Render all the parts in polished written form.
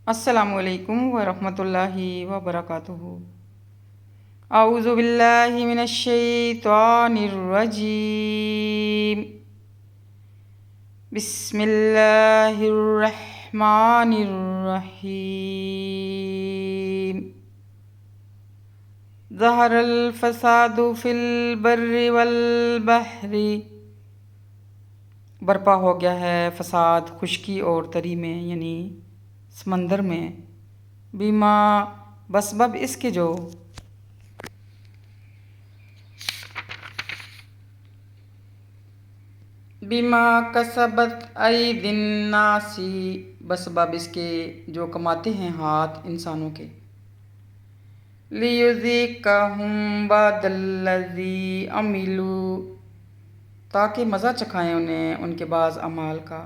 السلام علیکم ورحمۃ اللہ وبرکاتہ۔ اعوذ باللہ من الشیطان الرجیم، بسم اللہ الرحمن الرحیم۔ ظہر الفساد فی البر والبحر، برپا ہو گیا ہے فساد خشکی اور تری میں، یعنی سمندر میں، بیما بسبب اس کے جو بیما کسبت ایدی الناس، بسبب اس کے جو کماتے ہیں ہاتھ انسانوں کے، لیذیقہم بعض الذی عملوا، تاکہ مزہ چکھائیں انہیں ان کے بعض اعمال کا،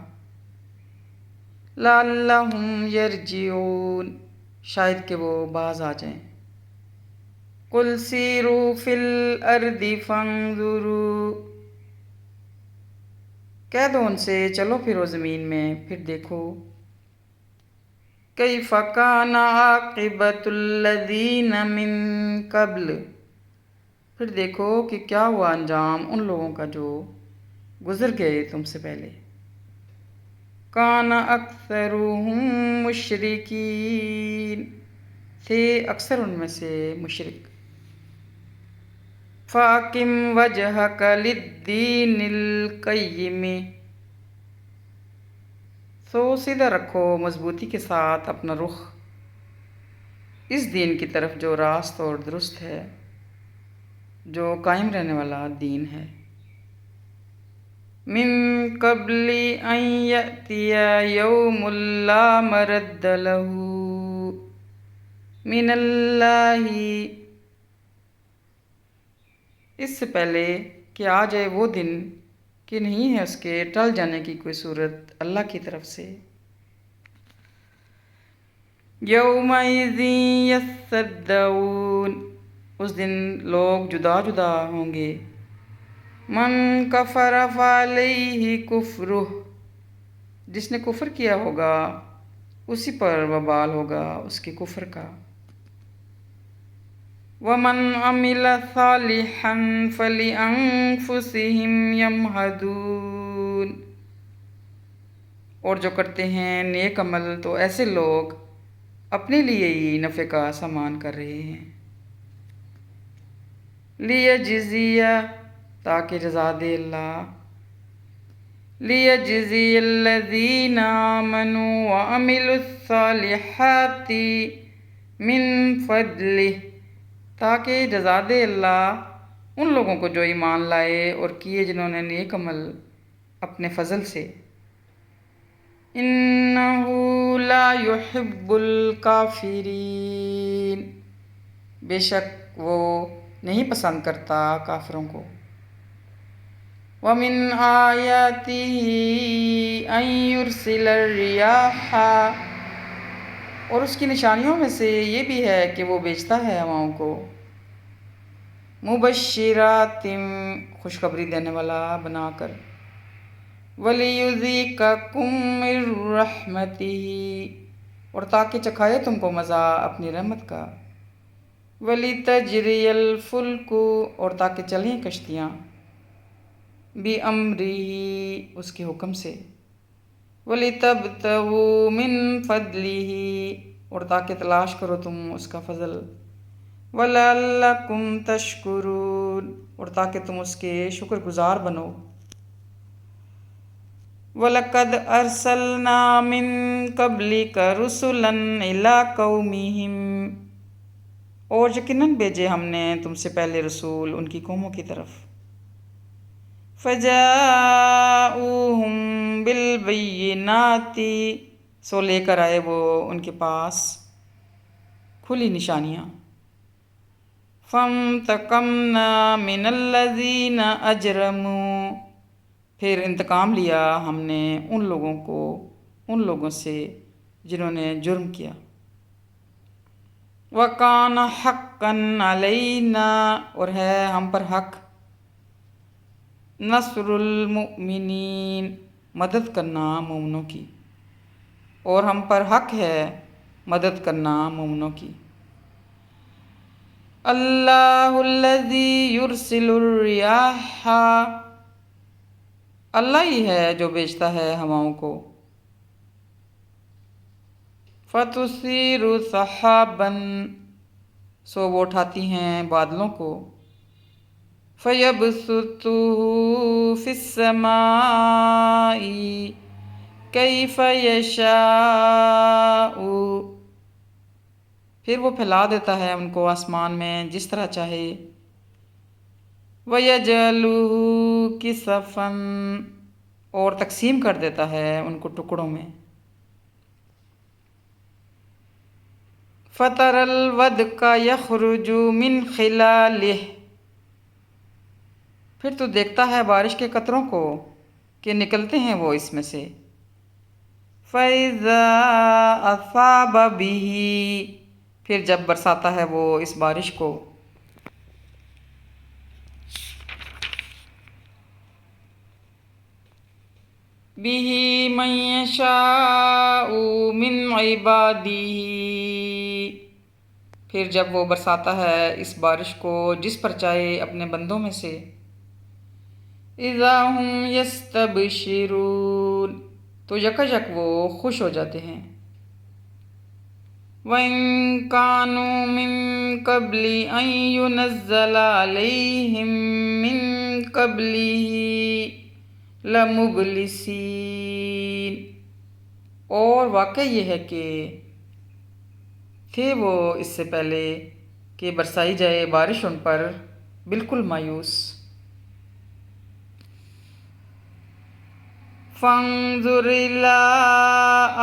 لعلہم یرجعون، شاید کہ وہ باز آ جائیں۔ قل سیروا فی الارض فانظروا، کہہ دو ان سے چلو پھرو زمین میں پھر دیکھو، کیف کان عاقبۃ الذین من قبل، پھر دیکھو کہ کیا ہوا انجام ان لوگوں کا جو گزر گئے تم سے پہلے، کان اکثرہم مشرکین، تھے اکثر ان میں سے مشرک۔ فَأَقِمْ وَجْهَكَ لِلدِّينِ الْقَيِّمِ، سو سیدھا رکھو مضبوطی کے ساتھ اپنا رخ اس دین کی طرف جو راست اور درست ہے، جو قائم رہنے والا دین ہے۔ من قبل ان یأتی یوم لا مرد لہ من اللہ، اس سے پہلے کہ آ جائے وہ دن کہ نہیں ہے اس کے ٹل جانے کی کوئی صورت اللہ کی طرف سے۔ یومئذ یصدعون، اس دن لوگ جدا جدا ہوں گے۔ من کفر فعلیہ کفرہ، جس نے کفر کیا ہوگا اسی پر وبال ہوگا اس کے کفر کا۔ ومن عمل صالحا فلانفسہم یمہدون، اور جو کرتے ہیں نیک عمل تو ایسے لوگ اپنے لیے ہی نفع کا سامان کر رہے ہیں۔ لیجزی، تاکہ جزا دے اللہ، لیجزی الذین آمنوا وعملوا الصالحات من فضلہ، تاکہ جزا دے اللہ ان لوگوں کو جو ایمان لائے اور کیے جنہوں نے نیک عمل اپنے فضل سے۔ انہ لا یحب الکافرین، بے شک وہ نہیں پسند کرتا کافروں کو۔ ومن آیاتہ ان یرسل الرِّیاحَ، اور اس کی نشانیوں میں سے یہ بھی ہے کہ وہ بھیجتا ہے ہواؤں کو، مبشرات، خوشخبری دینے والا بنا کر، وَلِيُذِيقَكُم مِّن رَّحْمَتِهِ، اور تاکہ چکھائے تم کو مزہ اپنی رحمت کا، وَلِتَجْرِيَ الْفُلْكُ، اور تاکہ چلیں کشتیاں، بِأَمْرِهِ، اس کے حکم سے، وَلِتَبْتَغُوا مِن فَضْلِهِ، اور تاکہ تلاش کرو تم اس کا فضل، وَلَعَلَّكُمْ تَشْكُرُونَ، اور تاکہ تم اس کے شکر گزار بنو۔ وَلَقَدْ أَرْسَلْنَا مِن قَبْلِكَ رُسُلًا إِلَىٰ قَوْمِهِمْ، اور یقیناً بھیجے ہم نے تم سے پہلے رسول ان کی قوموں کی طرف، فَجَاءُوهُم بِالْبَيِّنَاتِ، سو لے کر آئے وہ ان کے پاس کھلی نشانیاں، فَانْتَقَمْنَا مِنَ الَّذِينَ أَجْرَمُوا، پھر انتقام لیا ہم نے ان لوگوں سے جنہوں نے جرم کیا۔ وَكَانَ حَقًّا عَلَيْنَا، اور ہے ہم پر حق، نَصْرُ الْمُؤْمِنِينَ، مدد کرنا مومنوں کی، اور ہم پر حق ہے مدد کرنا مومنوں کی۔ اللہ الذی یرسل الریاح، اللہ ہی ہے جو بھیجتا ہے ہواؤں کو، فتثیر سحابا، سو وہ اٹھاتی ہیں بادلوں کو، فیبسطہ فی السماء کیف یشاء، پھر وہ پھیلا دیتا ہے ان کو آسمان میں جس طرح چاہے، وَيَجْعَلُهُ كِسَفًا، اور تقسیم کر دیتا ہے ان کو ٹکڑوں میں، فَتَرَى الْوَدْقَ يَخْرُجُ مِنْ خِلَالِهِ، پھر تو دیکھتا ہے بارش کے قطروں کو کہ نکلتے ہیں وہ اس میں سے، فَإِذَا أَصَابَ بِهِ، پھر جب برساتا ہے وہ اس بارش کو، بِهِ مَن يَشَاءُ مِنْ عِبَادِهِ، پھر جب وہ برساتا ہے اس بارش کو جس پر چاہے اپنے بندوں میں سے، اِذَا هُمْ يَسْتَبْشِرُونَ، تو یکجک وہ خوش ہو جاتے ہیں، وَإِن كَانُوا مِن قَبْلِ أَن يُنَزَّلَ عَلَيْهِم مِّن قَبْلِهِ لَمُبْلِسِينَ، اور واقع یہ ہے کہ تھے وہ اس سے پہلے کہ برسائی جائے بارش ان پر بالکل مایوس، فَانظُرْ إِلَىٰ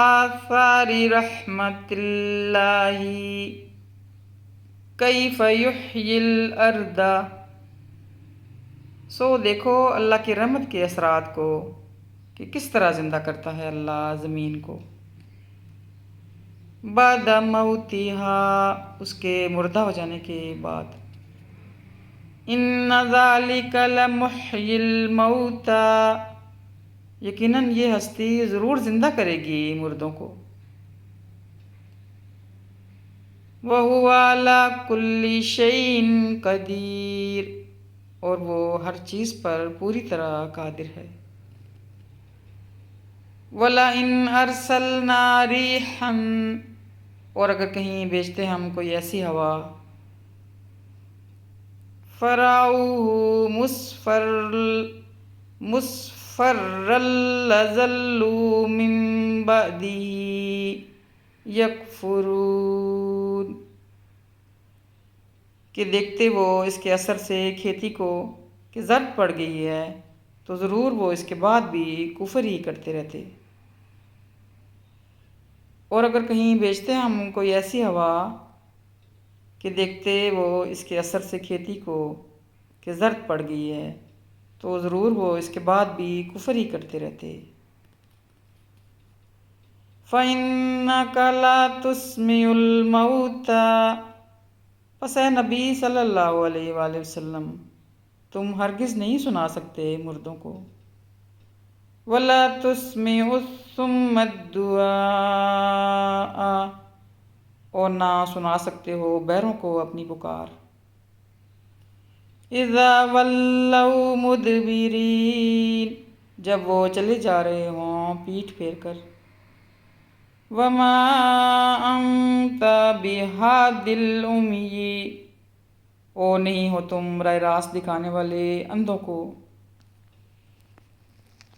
آثَارِ رَحْمَتِ اللَّهِ كَيْفَ يُحْيِي الْأَرْضَ، سو دیکھو اللہ کی رحمت کے اثرات کو کہ کس طرح زندہ کرتا ہے اللہ زمین کو، بعد موتها، اس کے مردہ ہو جانے کے بعد، إِنَّ ذَلِكَ لَمُحْيِي الْمَوْتَى، یقیناً یہ ہستی ضرور زندہ کرے گی مردوں کو، وَهُوَ عَلَىٰ كُلِّ شَيْءٍ قَدِيرٌ، اور وہ ہر چیز پر پوری طرح قادر ہے، وَلَئِنْ أَرْسَلْنَا رِيحًا، اور اگر کہیں بھیجتے ہم کوئی ایسی ہوا، فَرَأَوْهُ مُصْفَرًّا لَظَلُّوا مِن بَعْدِهِ يَكْفُرُونَ، کہ دیکھتے وہ اس کے اثر سے کھیتی کو کہ زرد پڑ گئی ہے، تو ضرور وہ اس کے بعد بھی کفر ہی کرتے رہتے، اور اگر کہیں بھیجتے ہم کوئی ایسی ہوا کہ دیکھتے وہ اس کے اثر سے کھیتی کو کہ زرد پڑ گئی ہے، تو ضرور وہ اس کے بعد بھی کفر ہی کرتے رہتے، فَإِنَّكَ لَا تُسْمِعُ الْمَوْتَى، پس اے نبی صلی اللہ علیہ وآلہ وسلم تم ہرگز نہیں سنا سکتے مردوں کو، وَلَا تُسْمِعُ الصُّمَّ الدُّعَاءَ، اور نہ سنا سکتے ہو بہروں کو اپنی پکار، اِذَا وَلَّوْا مُدْبِرِينَ، جب وہ چلے جا رہے ہوں پیٹھ پھیر کر، وَمَا أَنْتَ بِهَادِ الْعُمْيِ، اور نہیں ہو تم راہ راست دکھانے والے اندھوں کو،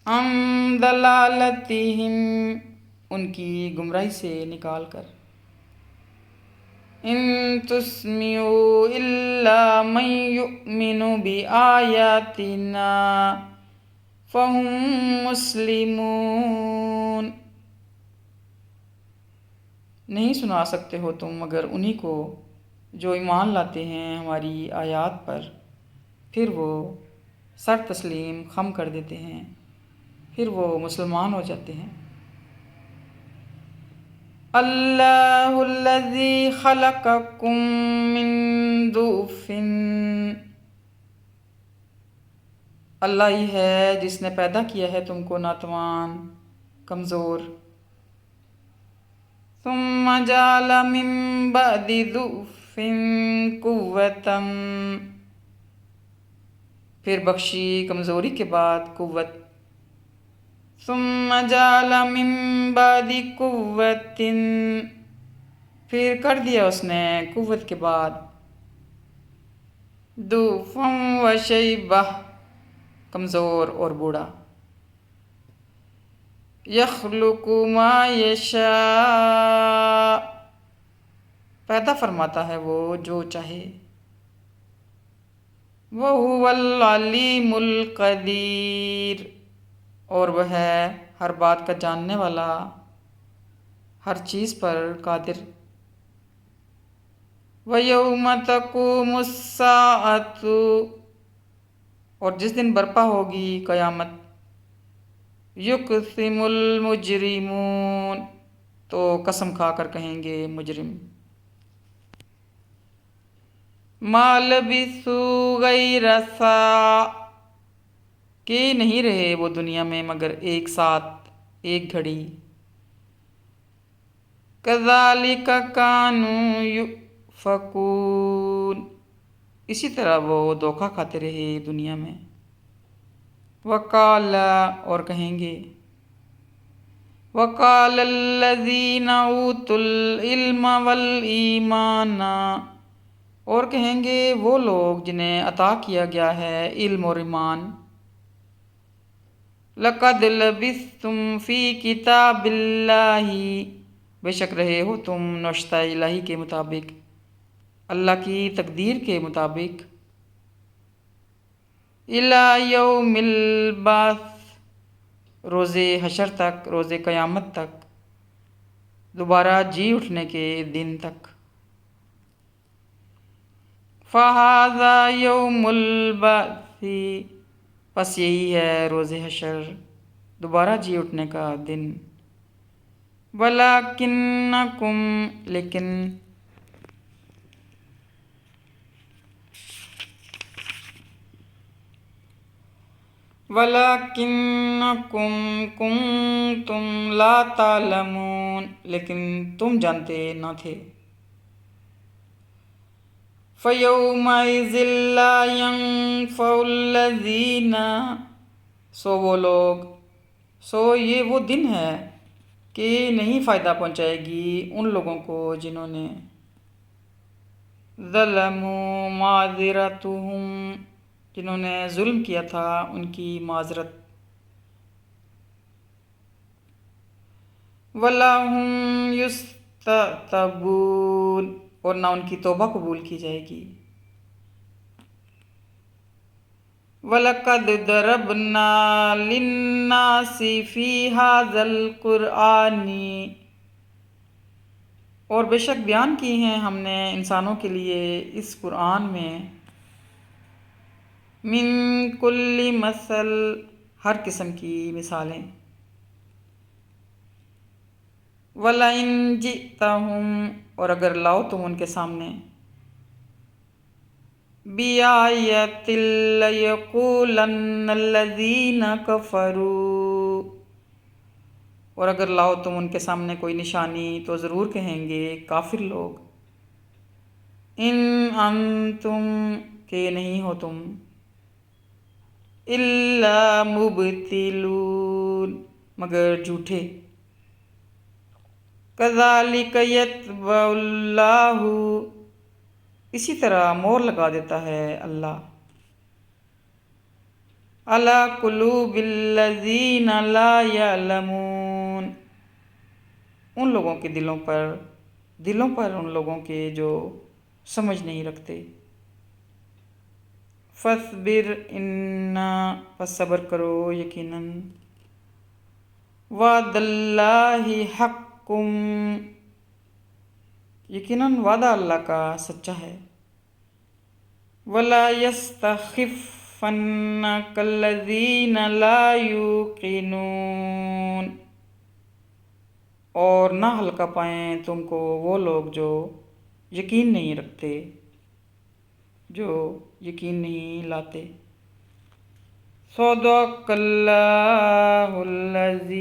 عَنْ ضَلَالَتِهِمْ، ان کی گمراہی سے نکال کر، إِن تُسْمِعُ إِلَّا مَن يُؤْمِنُ بِآيَاتِنَا فَهُمْ مُسْلِمُونَ، نہیں سنا سکتے ہو تم مگر انہی کو جو ایمان لاتے ہیں ہماری آیات پر، پھر وہ سر تسلیم خم کر دیتے ہیں، پھر وہ مسلمان ہو جاتے ہیں، اللہ الذی خلقکم من ضعف، اللہ ہی ہے جس نے پیدا کیا ہے تم کو ناتوان کمزور، ثم جعل من بعد ضعف قوة، پھر بخشی کمزوری کے بعد قوت. ثم جعل من بعد قوة، پھر کر دیا اس نے قوت کے بعد ضعفا وشیبہ، کمزور اور بوڑھا. یخلق ما یشاء، پیدا فرماتا ہے وہ جو چاہے. وَهُوَ الْعَلِيمُ الْقَدِيرُ، اور وہ ہے ہر بات کا جاننے والا، ہر چیز پر قادر. وَيَوْمَ تَقُومُ السَّاعَةُ، اور جس دن برپا ہوگی قیامت. یقسم المجرمون، تو قسم کھا کر کہیں گے مجرم. ما لبثوا غیر ساعة، کہ نہیں رہے وہ دنیا میں مگر ایک ساتھ، ایک گھڑی. کذالک کانوا یؤفکون، اسی طرح وہ دھوکہ کھاتے رہے دنیا میں. وقال، اور کہیں گے وقال الذین اوتوا العلم والایمان، اور کہیں گے وہ لوگ جنہیں عطا کیا گیا ہے علم اور ایمان. لقد لبثتم فی کتاب اللہ، بے شک رہے ہو تم نوشتہ الہی کے مطابق، اللہ کی تقدیر کے مطابق. الی یوم البعث، روز حشر تک، روز قیامت تک، دوبارہ جی اٹھنے کے دن تک. فَهَذَا يَوْمُ الْبَعْثِ، پس یہی ہے روز حشر، دوبارہ جی اٹھنے کا دن. وَلَكِنَّكُمْ، لیکن وَلَكِنَّكُمْ كُنْتُمْ لَا تَعْلَمُونَ، لیکن تم جانتے نہ تھے. فَيَوْمَئِذٍ لَا يَنفَعُ الَّذِينَ، سو یہ وہ دن ہے کہ نہیں فائدہ پہنچائے گی ان لوگوں کو جنہوں نے ظلموا معذرتہم، جنہوں نے ظلم کیا تھا ان کی معذرت. وَلَا هُمْ يُسْتَعْتَبُونَ، اور نہ ان کی توبہ قبول کی جائے گی. وَلَقَدْ ضَرَبْنَا لِلنَّاسِ فِي هَذَا الْقُرْآنِ، اور بے شک بیان کی ہیں ہم نے انسانوں کے لیے اس قرآن میں. من کل مثل، ہر قسم کی مثالیں. وَلَئِن جِئْتَهُمْ، اور اگر لاؤ تم ان کے سامنے. بِآیَةٍ لَیَقُولَنَّ الَّذِینَ کَفَرُوا، اور اگر لاؤ تم ان کے سامنے کوئی نشانی تو ضرور کہیں گے کافر لوگ. ان انتم، کہ نہیں ہو تم. الا مبتلون، مگر جھوٹے. کذالک یطبع اللہ، اسی طرح مہر لگا دیتا ہے اللہ. علی قلوب الذین لا یعلمون، ان لوگوں کے دلوں پر ان لوگوں کے جو سمجھ نہیں رکھتے. فاصبر، پس صبر کرو، یقیناً وعد اللہ حق، یقیناً وعدہ اللہ کا سچا ہے. وَلَا يَسْتَخِفَّنَّكَ الَّذِينَ لَا يُوقِنُونَ، اور نہ ہلکا پائیں تم کو وہ لوگ جو یقین نہیں رکھتے، جو یقین نہیں لاتے. صدق اللہ العظیم.